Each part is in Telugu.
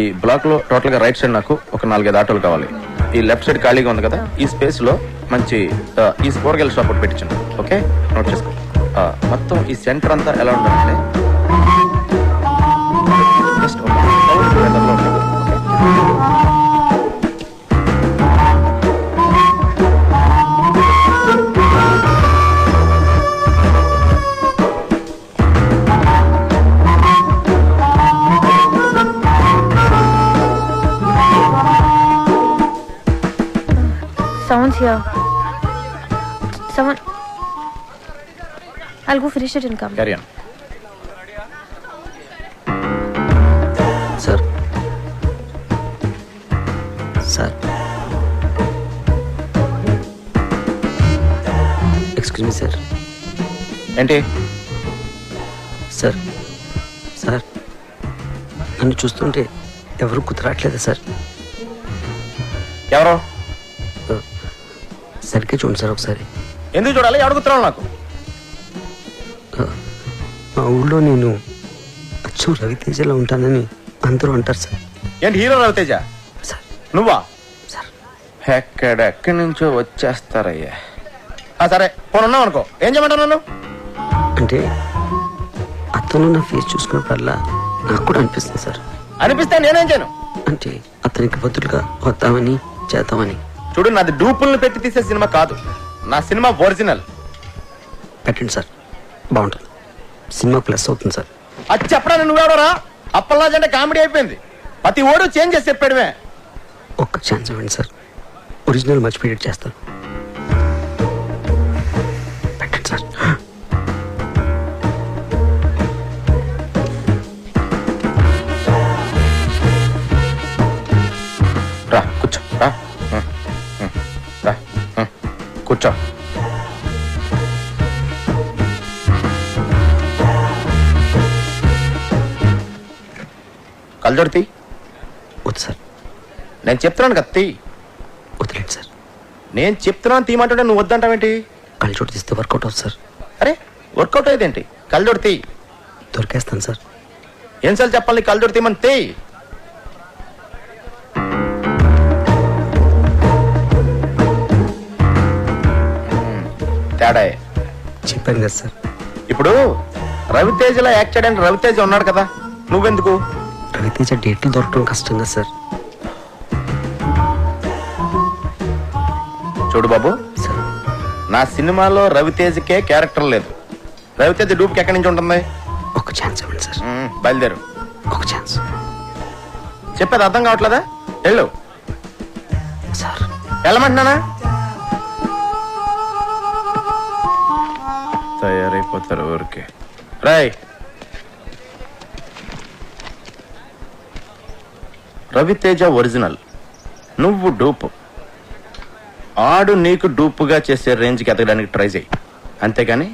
ఈ బ్లాక్ లో టోటల్ గా రైట్ సైడ్ నాకు ఒక 4-5 ఆటోలు కావాలి. ఈ లెఫ్ట్ సైడ్ ఖాళీగా ఉంది కదా, ఈ స్పేస్ లో మంచి ఈ కూరగాయల షాప్ ఒకటి పెట్టించండి. ఓకే, నోట్ చేసుకో. మొత్తం ఈ సెంటర్ అంతా ఎలా ఉండాలంటే జస్ట్ ఒక సౌత్ వెదర్ లో ఉంటుంది. Someone's here. Someone. I'll go finish it and come. Carry on. Sir. Sir. Excuse me, sir. ఏంటి సార్ సార్ నన్ను చూస్తుంటే ఎవరు కుదరట్లేదు సార్. ఎవరో సరిగ్గా చూడండి సార్ ఒకసారి. ఎందుకు చూడాలి? అడుగుతున్నావు నాకు. మా ఊళ్ళో నేను అచ్చు రవితేజలో ఉంటానని అందరూ అంటారు సార్. ఏంటి హీరో రవితేజ? సార్ నువ్వా? సార్ ఎక్కడెక్కడి నుంచో వచ్చేస్తారయ్యా. సరే పోను ఉన్నావు అనుకో, ఏం చేయమంటావు నన్ను? అంటే అతను నా ఫేస్ చూసుకున్నప్పుడల్లా నాకు కూడా అనిపిస్తుంది సార్. అనిపిస్తే నేనేం చేయను? అంటే అతనికి బదులుగా వద్దామని చేద్దామని. చూడు, నాది డూపుల్ని పెట్టి తీసే సినిమా కాదు, నా సినిమా ఒరిజినల్. పెట్టండి సార్, బాగుంటుంది. సినిమా ప్లస్ అవుతుంది సార్. అది చెప్పడా నువ్వెవడరా? అప్పల్లాజ్ అంటే కామెడీ అయిపోయింది. ప్రతి ఓడు చేంజ్ చేసి చెప్పాడువే. ఒక్క ఛాన్స్ ఇవ్వండి సార్, ఒరిజినల్ మర్చిపోయేట్ చేస్తాను. పెట్టండి సార్. రా కూర్చో, రా రా కూర్చో. కళ్ళజోడు తీ. వద్దు సార్. నేను చెప్తున్నాను కదా తీ. వదిలేండి సార్. నేను చెప్తున్నాను తీయమంటుంటే నువ్వు వద్దంటావేంటి? కళ్ళజోడు తీస్తే వర్కౌట్ అవుతుంది సార్. అరే వర్కౌట్ అయ్యేదేంటి? కళ్ళజోడు తీ. దొరికేస్తాను సార్. ఏం చెప్పాలి? కళ్ళజోడు తీయమని తీ. తేడా చెప్పాను కదా సార్. ఇప్పుడు రవితేజలో యాక్ట్ చేయడానికి రవితేజ ఉన్నాడు కదా, నువ్వెందుకు? రవితేజ డేట్లు దొరకడం కష్టం కదా సార్. చూడు బాబు, సార్ నా సినిమాలో రవితేజకే క్యారెక్టర్ లేదు. రవితేజ డూప్కి ఎక్కడి నుంచి ఉంటుంది? ఒక ఛాన్స్ ఇవ్వండి సార్. బయలుదేరు. ఒక ఛాన్స్. చెప్పేది అర్థం కావట్లేదా? వెళ్ళు. సార్ వెళ్ళమంటున్నానా? తయారైపోతారు ఊరికే. రాయ్, రవితేజ ఒరిజినల్, నువ్వు డూపు. ఆడు నీకు డూపుగా చేసే రేంజ్కి ఎదగడానికి ట్రై చేయి, అంతేగాని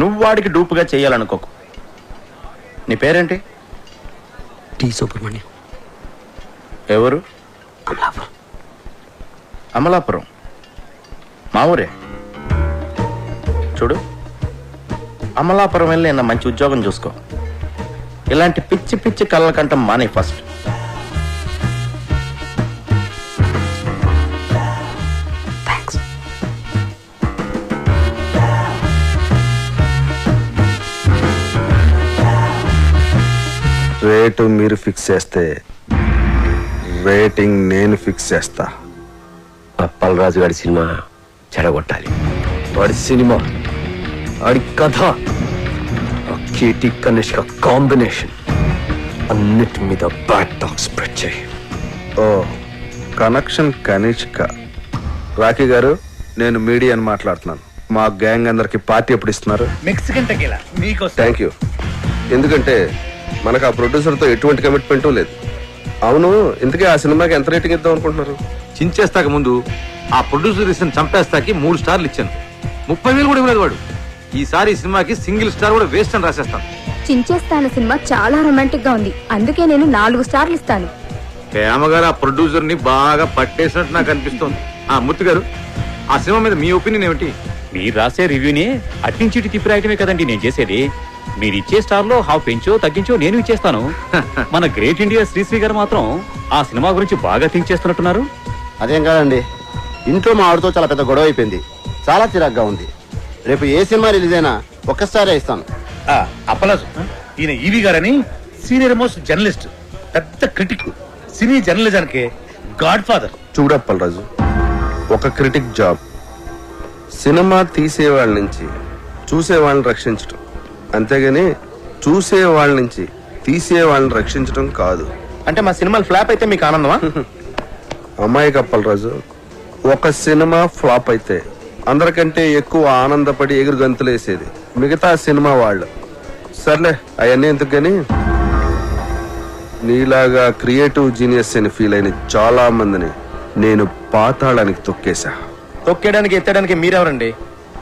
నువ్వు వాడికి డూపుగా చేయాలనుకోకు. నీ పేరేంటి? టి సుబ్రహ్మణ్యం. ఎవరు? అమలాపురం. అమలాపురం మా ఊరే. చూడు, అమలాపురం వెళ్ళి నా మంచి ఉద్యోగం చూసుకో. ఇలాంటి పిచ్చి పిచ్చి కళ్ళ కంట మానే ఫస్ట్. థ్యాంక్స్. రేటు మీరు ఫిక్స్ చేస్తే రేటింగ్ నేను ఫిక్స్ చేస్తా. అప్పలరాజు గారి సినిమా చెడగొట్టాలి. వాడి సినిమా, వాడి కథ, ఆ కీర్తి కనిష్క కాంబినేషన్ అన్నిటి మీద బ్యాడ్ టాక్ స్ప్రెడ్ చేయి. ఓ కనెక్షన్ కనిష్క. రాఖీ గారు, నేను మీడియాని మాట్లాడుతున్నాను. మా గ్యాంగ్ అందరికి పార్టీ ఎప్పుడు ఇస్తున్నారు? మెక్సికన్ టెకీలా మీకోసం. Thank you. ఎందుకంటే మనకు ఆ ప్రొడ్యూసర్తో ఎటువంటి కమిట్మెంట్ లేదు. అవును, ఇంతకీ ఆ సినిమాకి ఎంత రేటింగ్ ఇద్దాం అనుకుంటున్నారు? చించేస్తాక ముందు ఆ ప్రొడ్యూసర్ ఇచ్చిన చంపేస్తాకి 3 స్టార్లు ఇచ్చాను. 30,000 కూడా ఇవ్వలేదు వాడు. ఈసారి ఈ సినిమాకి సింగిల్ స్టార్ కూడా వేస్ట్ అని రాసేస్తాను. చించేస్తాను సినిమా చాలా రొమాంటిక్ గా ఉంది, అందుకే నేను 4 స్టార్లు ఇస్తాను. ప్రేమగారు ఆ ప్రొడ్యూసర్ ని బాగా పట్టేసినట్టు నాకు అనిపిస్తోంది. మూర్తి గారు, ఆ సినిమా మీద మీ ఒపీనియన్ ఏమిటి? మీరు రాసే రివ్యూని అట్నుంచి తిప్పి రాయటమే కదండి నేను చేసేది. మీరిచ్చే స్టార్ లో హాఫ్ పెంచో తగ్గించో నేను ఇచ్చేస్తాను. మన గ్రేట్ ఇండియా శ్రీశ్రీ గారు మాత్రం ఆ సినిమా గురించి బాగా థింక్ చేస్తున్నట్టున్నారు. అదేం కాదండి, ఇంట్లో మా ఆవిడతో చాలా పెద్ద గొడవ అయిపోయింది. చాలా చిరాగ్గా ఉంది. రేపు ఏ సినిమా రిలీజ్ అయినా ఒక్కసారి ఇస్తాను. అప్పలాజు, ఈయన ఈవి గారని సీనియర్ మోస్ట్ జర్నలిస్ట్, పెద్ద క్రిటిక్, సినీ జర్నలిజానికి గాడ్ ఫాదర్. చూడప్పలరాజు, ఒక క్రిటిక్ జాబ్ సినిమా తీసేవాళ్ళ నుంచి చూసేవాళ్ళని రక్షించటం, అంతేగాని చూసేవాళ్ళ నుంచి తీసేవాళ్ళని రక్షించటం కాదు. అంటే మా సినిమాలు ఫ్లాప్ అయితే మీకు ఆనందమా? అమ్మాయి కప్పలరాజు, ఒక సినిమా ఫ్లాప్ అయితే అందరికంటే ఎక్కువ ఆనందపడి ఎగురు గంతులేసేది మిగతా సినిమా వాళ్ళు. సర్లే అవన్నీ ఎందుకు గాని, నీలాగా క్రియేటివ్ జీనియస్ అని ఫీల్ అయిన చాలా మందిని నేను పాతాళానికి తొక్కేశా. తొక్కేయడానికి ఎత్తడానికి మీరెవరండి?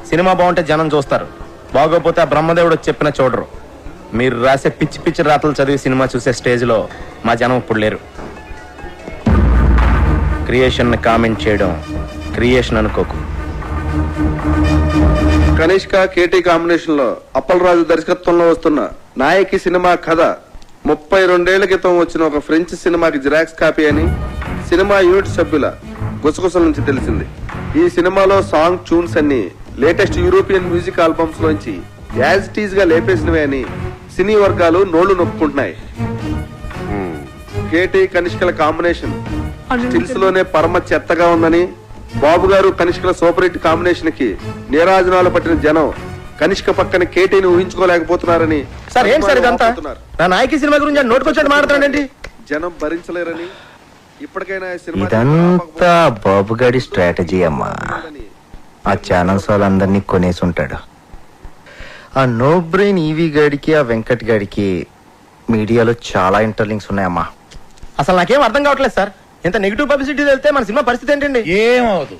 సినిమా బాగుంటే జనం చూస్తారు, బాగోపోతే ఆ బ్రహ్మదేవుడు వచ్చి చెప్పినా చూడరు. మీరు రాసే పిచ్చి పిచ్చి రాతలు చదివి సినిమా చూసే స్టేజ్లో మా జనం ఇప్పుడు లేరు. క్రియేషన్ కామెంట్ చేయడం క్రియేషన్ అనుకోకు. కనిష్క కేటీ కాంబినేషన్ లో అప్పలరాజు దర్శకత్వంలో వస్తున్న నాయకి సినిమా కథ 32 క్రితం వచ్చిన ఒక ఫ్రెంచ్ సినిమాకి జిరాక్స్ కాపీ అని సినిమా యూనిట్ సభ్యుల గుసగుసల నుంచి తెలిసింది. ఈ సినిమాలో సాంగ్ ట్యూన్స్ అన్ని లేటెస్ట్ యూరోపియన్ మ్యూజిక్ ఆల్బమ్స్ లోంచి యాజ్ ఇట్ ఈజ్ గా లేపేసినవే అని సినీ వర్గాలు నోళ్లు నొప్పుకుంటున్నాయి. కేటీ కనిష్కల కాంబినేషన్ స్టిల్స్ లోనే పరమ చెత్తగా ఉందని, బాబు గారు కనిష్కల సూపర్ హిట్ కాంబినేషన్ కి నీరాజనాలు పట్టిన జనం కనిష్క పక్కన కేటీని ఊహించుకోలేకపోతున్నారని. సార్ ఏంటి సార్ ఇదంతా? నా నాయకి సినిమా గురించి నోటుకొచ్చాడు మాట్లాడండి. జనం భరించలేరని ఇప్పటికైనా ఈ సినిమా ఇదంతా బాబుగాడి స్ట్రాటజీ అమ్మా. ఆ ఛానల్స్ వాళ్ళందరినీ కొనేసి ఉంటాడు. ఆ నో బ్రెయిన్ ఈవీ గాడికి ఆ వెంకట్ గాడికి మీడియాలో చాలా ఇంటర్లింక్స్ ఉన్నాయమ్మా. అసలు నాకేం అర్థం కావట్లేదు సార్. ఇంత నెగిటివ్ పబ్లిసిటీ వెళ్తే మన సినిమా పరిస్థితి ఏంటండి? ఏమవదు,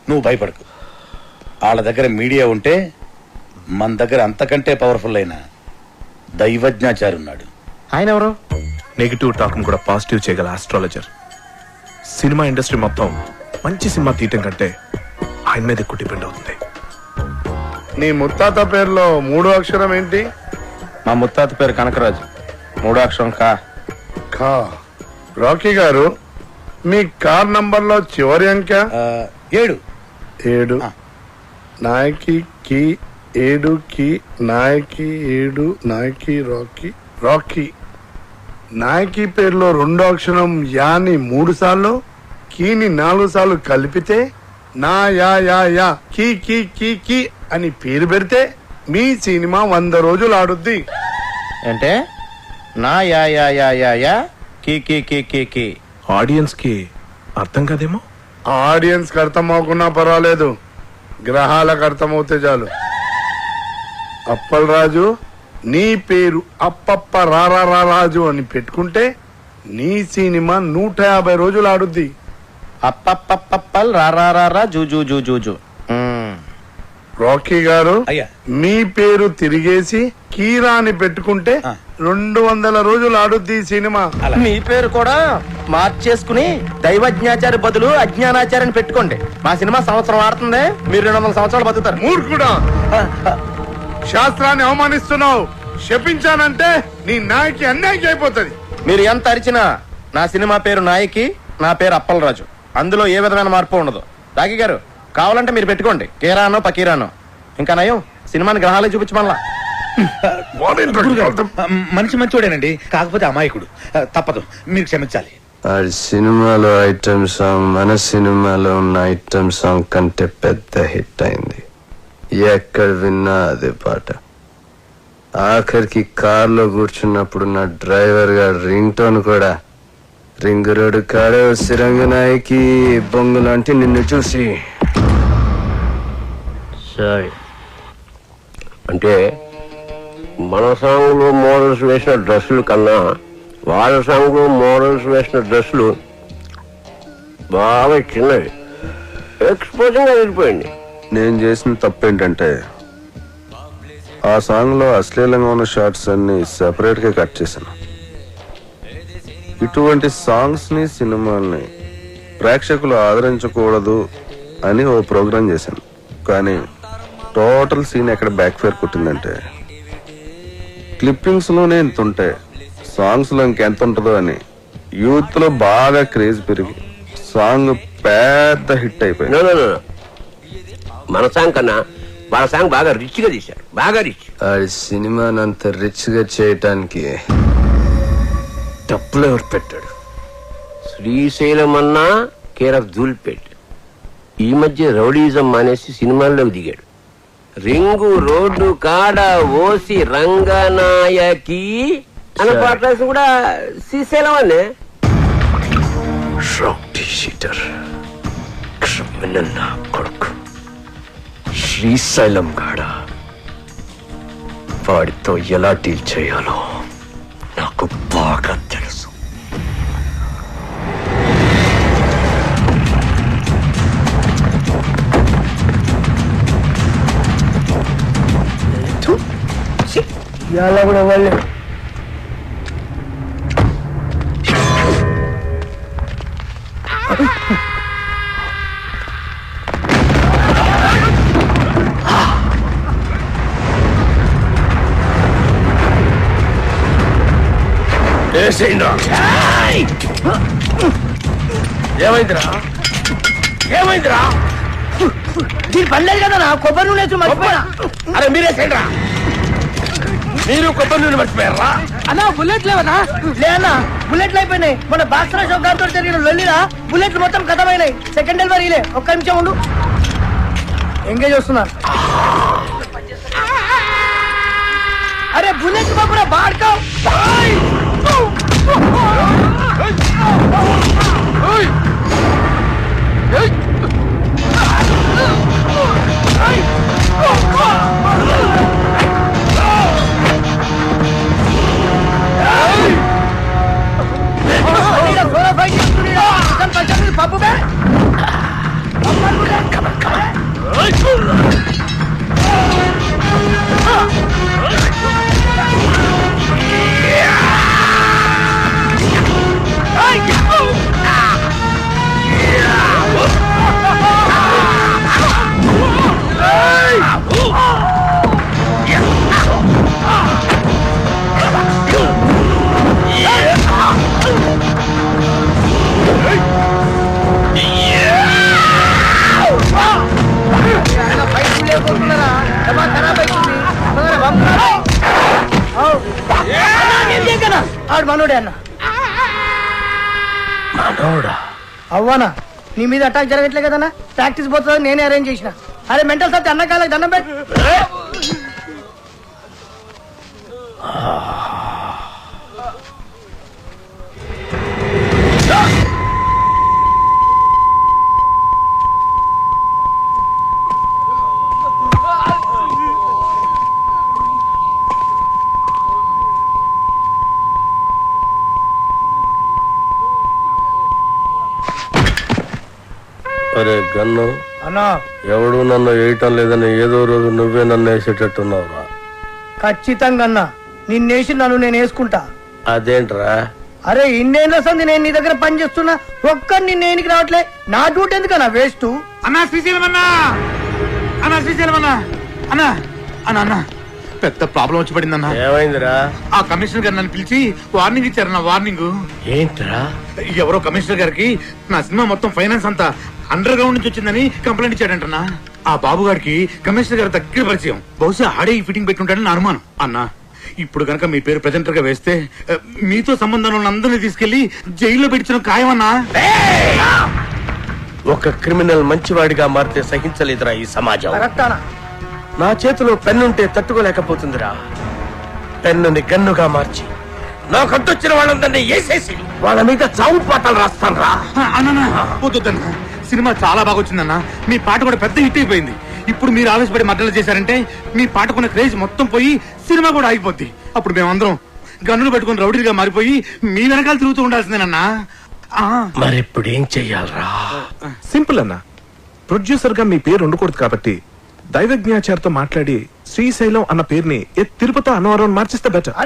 నువ్వు భయపడకు. వాళ్ళ దగ్గర మీడియా ఉంటే మన దగ్గర అంతకంటే పవర్ఫుల్ అయిన దైవజ్ఞాచారి ఉన్నాడు. ఆయన ఎవరు? నెగిటివ్ టాక్ కూడా పాజిటివ్ చేయగల ఆస్ట్రాలజర్. సినిమా ఇండస్ట్రీ మొత్తం మంచి సినిమా తీయటం కంటే ఆయన మీద ఎక్కువ డిపెండ్ అవుతుంది. నీ ముత్తాత పేరులో 3వ అక్షరం ఏంటి? మా ముత్తాత పేరు కనకరాజు. 3వ అక్షరం కా. ఖా. రాకీ గారు, మీ కార్ నంబర్ లో చివరి అంక 7. 7. నాయకి కి 7 కి నాయకి 7 నాయకి రాకీ రాకీ. నాయకి పేరులో 2వ అక్షరం యాని 3 సార్లు, కీని 4 సార్లు కలిపితే నా యా యా యా కీ కీ కీ కీ అని పేరు పెడితే మీ సినిమా 100 రోజులు ఆడుద్ది. అంటే నా యా యా యా యా యా కీ కీ కీ కీ కీ. ఆడియన్స్ కి అర్థం కాదేమో. ఆడియన్స్ కి అర్థం అవ్వకున్నా పర్వాలేదు, గ్రహాలకు అర్థమవుతే చాలు. అప్పలరాజు, నీ పేరు అప్పప్ప రారారాజు అని పెట్టుకుంటే నీ సినిమా 150 రోజులు ఆడుద్ది. అప్పప్పప్పల్ రారారా జూజూ జూజూ. రాకీ గారు, అయ్యా. మీ పేరు తిరిగేసి కీరాని పెట్టుకుంటే 200 రోజులు ఆడుద్ది ఈ సినిమా. మీ పేరు కూడా మార్చేసుకుని దైవజ్ఞాచారి బదులు అజ్ఞానాచార్యని పెట్టుకోండి. మా సినిమా సంవత్సరం ఆడుతుంది, మీరు 200 సంవత్సరాలు బతుకుతారు. మూర్ఖుడా, శాస్త్రాన్ని అవమానిస్తున్నావు. శపించానంటే నీ నాయకి అన్యాయం అయిపోతుంది. మీరు ఎంత అరిచినా నా సినిమా పేరు నాయకి, నా పేరు అప్పలరాజు. అందులో ఏ విధమైన మార్పు ఉండదు. రాకీ గారు, కావాలంటే మీరు పెట్టుకోండి కేరానో పకీరానో. ఇంకా నయం సినిమాని గ్రహాలే చూపించమల్లా. మనిషి మంచోడేనండి, కాకపోతే అమాయకుడు. తప్పదు, మీరు క్షమించాలి. ఆ సినిమాలో ఐటమ్ సాంగ్ మన సినిమాలో ఉన్న ఐటమ్ సాంగ్ కంటే పెద్ద హిట్ అయింది. ఎక్కడ విన్నా అదే పాట. ఆఖరికి కార్లో కూర్చున్నప్పుడు నా డ్రైవర్ గారు రింగ్ టోన్ కూడా రింగు రోడ్డు కాడ సిరంగు నాయకి బొంగు లాంటి నిన్ను చూసి. సరే అంటే మన సాంగ్లో మోడల్స్ వేసిన డ్రెస్సులు కన్నా వాళ్ళ సాంగ్లో మోడల్స్ వేసిన డ్రెస్సులు బాగా చిన్నవి, ఎక్స్పోజింగ్ వెళ్ళిపోయింది. నేను చేసిన తప్పు ఏంటంటే ఆ సాంగ్ లో అశ్లీలంగా ఉన్న షార్ట్స్ అన్ని సెపరేట్ గా కట్ చేశాను. ఇటువంటి సాంగ్స్ ని సినిమాల్ని ప్రేక్షకులు ఆదరించకూడదు అని ఓ ప్రోగ్రాం చేశాను. కానీ టోటల్ సీన్ ఎక్కడ బ్యాక్ ఫైర్ కొట్టిందంటే క్లిప్పింగ్స్ లోనే ఇంత ఉంటాయి, సాంగ్స్ లో ఇంకెంత ఉంటుందో అని యూత్ లో బాగా క్రేజ్ పెరిగి సాంగ్ పెద్ద హిట్ అయిపోయింది. మన సాంగ్ కన్నా వాళ్ళ సాంగ్ బాగా రిచ్ గా తీశారు, బాగా రిచ్. ఆ సినిమాని అంత రిచ్ గా చేయటానికి డబ్బులు ఎవరు పెట్టాడు? శ్రీశైలం అన్నా కేర్ ఆఫ్ ధూల్పేట్. ఈ మధ్య రౌడీజం మానేసి సినిమాల్లోకి దిగాడు. రింగు రోడ్డు కాడ ఓసి రంగనాయకి అనే పాట కూడా శ్రీశైలం అనే. రౌడీ షీటర్, క్రిమినల్ నా కొడుకు శ్రీశైలం గాడ. వాడితో ఎలా డీల్ చేయాలో నాకు బాగా తెలుసు. ఇవాళ కూడా వాళ్ళు ఏమైందిరా ఏమైందిరా? దీని పడలేదు కదా నా కొబ్బరి నూనె మర్చిపోయా. అరే మీరేసేయండి రా. మీరు కొబ్బరి నూనె మర్చిపోయారా? అన్నా బుల్లెట్ లేవనా? లేనా బుల్లెట్లు అయిపోయినాయి. మన బాక్సరా షోకార్తో జరిగిన లొల్లిరా బుల్లెట్లు మొత్తం కథమైనాయి. సెకండ్ డెలివరీలే. ఒక్క నిమిషం ఉండు, ఎంగేజ్ వస్తున్నా. అరే బుల్లెట్ బాబురా బాడుకో. పప్పు ఆడు మనోడే అన్న. మనోడా? అవ్వనా నీ మీద అటాక్ జరగట్లే కదన్నా. ప్రాక్టీస్ పోతుంది నేనే అరేంజ్ చేసిన. అరే మెంటల్ సత్తి అన్న కాళ్ళకి దండం పెట్టి. అరే గన్ను, అన్నా ఎవడు నన్ను వేయటం లేదని ఏదో రోజు నువ్వే నన్ను వేసేటట్టున్నావురా. ఖచ్చితంగా అన్నా నిన్నేసి నన్ను నేను వేసుకుంటా. అదేంట్రా? అరే ఇన్నేళ్ళ సంది నేను నీ దగ్గర పని చేస్తున్నా, ఒక్కరు నిన్న ఏనికి రావట్లే. నా డ్యూటీ ఎందుకన్నా వేస్ట్. అన్నా శ్రీశైలం అన్నా, అన్నా శ్రీశైలం అన్నా, అన్నా అన్నా అన్నా పెద్ద ప్రాబ్లం వచ్చి పడిందన్నా. ఏమైందిరా? ఆ కమిషనర్ గారు నన్ను పిలిచి వార్నింగ్ ఇచ్చారన్నా. వార్నింగ్ ఏంట్రా? ఎవరో కమిషనర్ గారికి నా సినిమా మొత్తం ఫైనాన్స్ అంతా అండర్ గ్రౌండ్ నుంచి వచ్చిందని కంప్లైంట్ ఇచ్చాడంటన్నా. ఆ బాబు గారికి కమిషనర్ గారి దగ్గర పరిచయం. బహుశా ఆడే ఈ ఫిట్టింగ్ పెట్టుంటాడని నా అనుమానం. అన్నా ఇప్పుడు కనుక మీ పేరు ప్రెజెంటర్ గా వేస్తే మీతో సంబంధం ఉన్న అందరినీ తీసుకెళ్లి జైల్లో పెట్టించడం ఖాయమన్నా. ఒక క్రిమినల్ మంచివాడిగా మారితే సహించలేదురా ఈ సమాజం. కరెక్టానా? నా చేతిలో పెన్నుంటే తట్టుకోలేకపోతుందిరా. పెన్నుని గన్నుగా మార్చి నాకు అడ్డొచ్చిన వాళ్ళందరినీ వేసేసి వాళ్ళ మీద చావు పాటలు రాస్తాను రా. అన్నా వద్దన్నా, సినిమా చాలా బాగా వచ్చిందన్నా. మీ పాట కూడా పెద్ద హిట్ అయిపోయింది. ఇప్పుడు మీరు ఆవేశపడి మద్దతు చేశారంటే మీ పాటకున్న క్రేజ్ మొత్తం పోయి సినిమా కూడా ఆగిపోద్ది. అప్పుడు మేమందరం గన్నులు పెట్టుకుని రౌడీలుగా మారిపోయి మీ వెనకాల తిరుగుతూ ఉండాల్సిందేనన్నా. మరి ఇప్పుడు ఏం చెయ్యాలరా? సింపుల్ అన్న, ప్రొడ్యూసర్ గా మీ పేరు ఉండకూడదు కాబట్టి దైవజ్ఞాచారితో మాట్లాడి శ్రీశైలం అన్న పేరుని తిరుపతి అన్నవరం మార్చిస్తే బెటర్.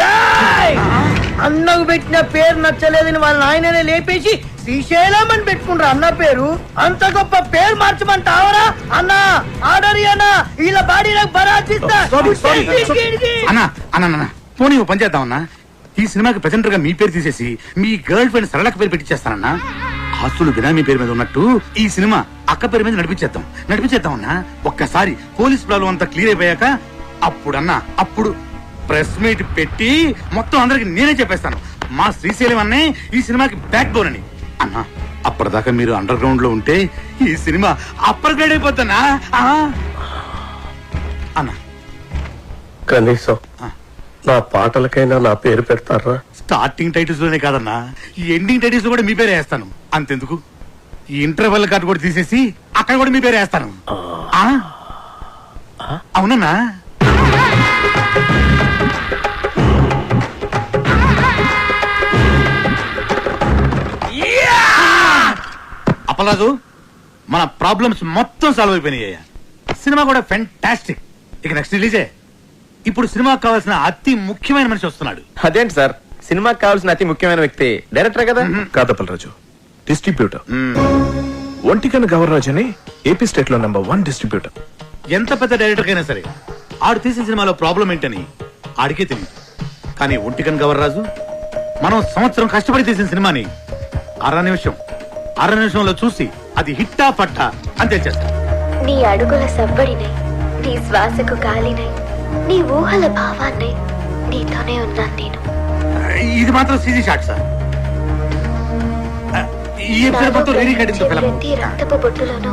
అన్నకు పెట్టిన పేరు నచ్చలేదని వాళ్ళ ఆయననే లేపేసి శ్రీశైలం అని పెట్టుకుంటారు అన్న పేరు. అంత గొప్ప పేరు మార్చమంటావరా అన్న? ఆర్డర్ అన్నా, వీళ్ళ బాడీ నాకు బరాతిస్తా. అన్నా అన్నా పోనీ ఓ పని చేద్దామన్నా, ఈ సినిమాకి ప్రెజెంటర్ గా మీ పేరు తీసేసి మీ గర్ల్ ఫ్రెండ్ సరళక్క పేరు పెట్టించేస్తానన్నా. ఆస్తులు బినామీ పేరు మీద ఉన్నట్టు ఈ సినిమా అక్క పేరు మీద నడిపించేద్దామన్నా. ఒక్కసారి పోలీస్ ప్రాబ్లం అంతా క్లియర్ అయిపోయాక అప్పుడు ప్రెస్ మీట్ పెట్టి మొత్తం అందరికి నేనే చెప్పేస్తాను, మా శ్రీశైలం అన్నే ఈ సినిమాకి బ్యాక్ బోన్ అని. అన్నా అప్పటిదాకా మీరు అండర్ గ్రౌండ్ లో ఉంటే ఈ సినిమా అప్పర్ గ్రేడ్ అయిపోతానా అన్నా. కనీసం నా పాటలకైనా నా పేరు పెడతారా? స్టార్టింగ్ టైటిల్స్ లోనే కాదన్నా, ఈ ఎండింగ్ టైటిల్స్ లో కూడా మీ పేరే వేస్తాను. అంతెందుకు, ఈ ఇంటర్వెల్ కార్డు కూడా తీసేసి అక్కడ కూడా మీ పేరే వేస్తాను. అవునన్నా? అప్పలాదు, మన ప్రాబ్లమ్స్ మొత్తం సాల్వ్ అయిపోయినాయి. సినిమా కూడా ఫెంటాస్టిక్. ఇక నెక్స్ట్ రిలీజే. ఇప్పుడు సినిమాకి కావాల్సిన అతి ముఖ్యమైన మనిషి వస్తున్నాడు. అదేంటి సార్, సినిమాకి కావాల్సిన అతి ముఖ్యమైన వ్యక్తి డైరెక్టర్ కదా? కాదప్పలరాజు, డిస్ట్రిబ్యూటర్. ఒంటికన్ గవర్రాజ్ అని ఏపీ స్టేట్ లో #1 డిస్ట్రిబ్యూటర్. ఎంత పెద్ద డైరెక్టర్ అయినా సరే ఆడు తీసిన సినిమాలో ప్రాబ్లం ఏంటని ఆడికే తెలియదు. కానీ ఒంటికన్ గవర్రాజు మనం సంవత్సరం కష్టపడి తీసిన సినిమాని అర నిమిషంలో చూసి అది హిట్టా పట్టా అని తెలిచేస్తా. నీ అడుగుల సవ్వడినై, నీ శ్వాసకు గాలినై, నీ ఊహల భావాన్నై నీతోనే ఉన్నాను నేను. ఇది మాత్రం సీజీ షాట్ సార్. ఈ ఎపిసోడ్ మొత్తం రీ రికార్డింగ్ తో ఫిల్మ్. ప్రతి రక్తపు బొట్టులోనూ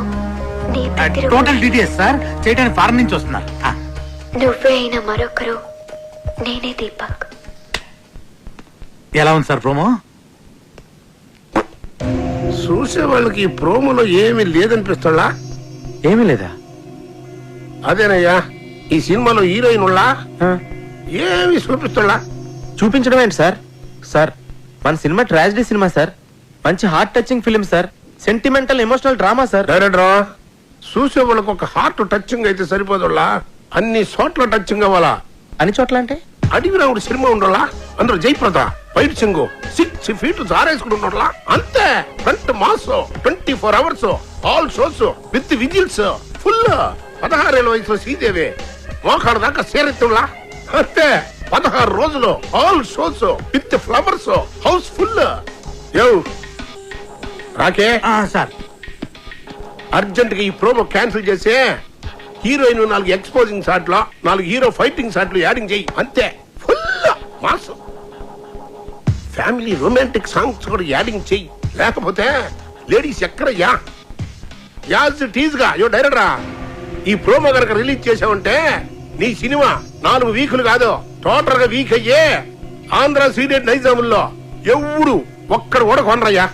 నీ ప్రతిరూపం. టోటల్ డీటెయిల్స్ సార్ చేయడానికి ఫారెన్ నుంచి వస్తున్నారు. నువ్వే అయిన మరొకరు నేనే దీపక్. ఎలా ఉంది సార్ ప్రోమో? చూసే వాళ్ళకి ఈ ప్రోమోలో ఏమీ లేదనిపిస్తుందా? ఏమీ లేదా? అదేనయ్యా, ఈ సినిమాలో హీరోయిన్ ఉన్నా ఏమి చూపిస్తుందా? చూపించడం ఏంటి సార్? సార్, మన సినిమా ట్రాజడీ సినిమా సార్. మంచి heart touching film sir. Sentimental emotional drama sir. డైరెక్టరా, చూసే వాళ్ళకి ఒక హార్ట్ టచింగ్ అయితే సరిపోదులా, అన్ని చోట్ల టచింగ్ అవ్వాలా. అన్ని చోట్ల అంటే అడిగి రావుడు సినిమా ఉండాలా, అందులో జయప్రద ఫైట్ సింగ్ 6 feet జారేసుకుని ఉండాలా. అంతే, front mass 24 hours all shows with whistles full. 16 ఏళ్ల వయసులో శ్రీదేవి మోకాడు దాకా సేరెత్తులా. అంతే, 16 రోజులు all shows with flowers house full. రాకే సార్, అర్జెంట్ గా ఈ ప్రోమో క్యాన్సిల్ చేసి హీరోయిన్ 4 ఎక్స్పోజింగ్ షాట్లు, 4 హీరో ఫైటింగ్ షాట్లు యాడింగ్ చేయి. అంతే, full mass. Family romantic songs కూడా యాడింగ్ చెయ్యి, లేకపోతే లేడీస్ ఎక్కడయ్యా. యాజ్ టీజ్ గా డైరెక్టరా, ఈ ప్రోమో కనుక రిలీజ్ చేసావంటే నీ సినిమా 4 వీకులు కాదు, టోటల్ గా వీక్ అయ్యే ఆంధ్ర సీడెడ్ నైజాముల్లో ఎవడు ఒక్కడు కూడా కొనరయ్యా.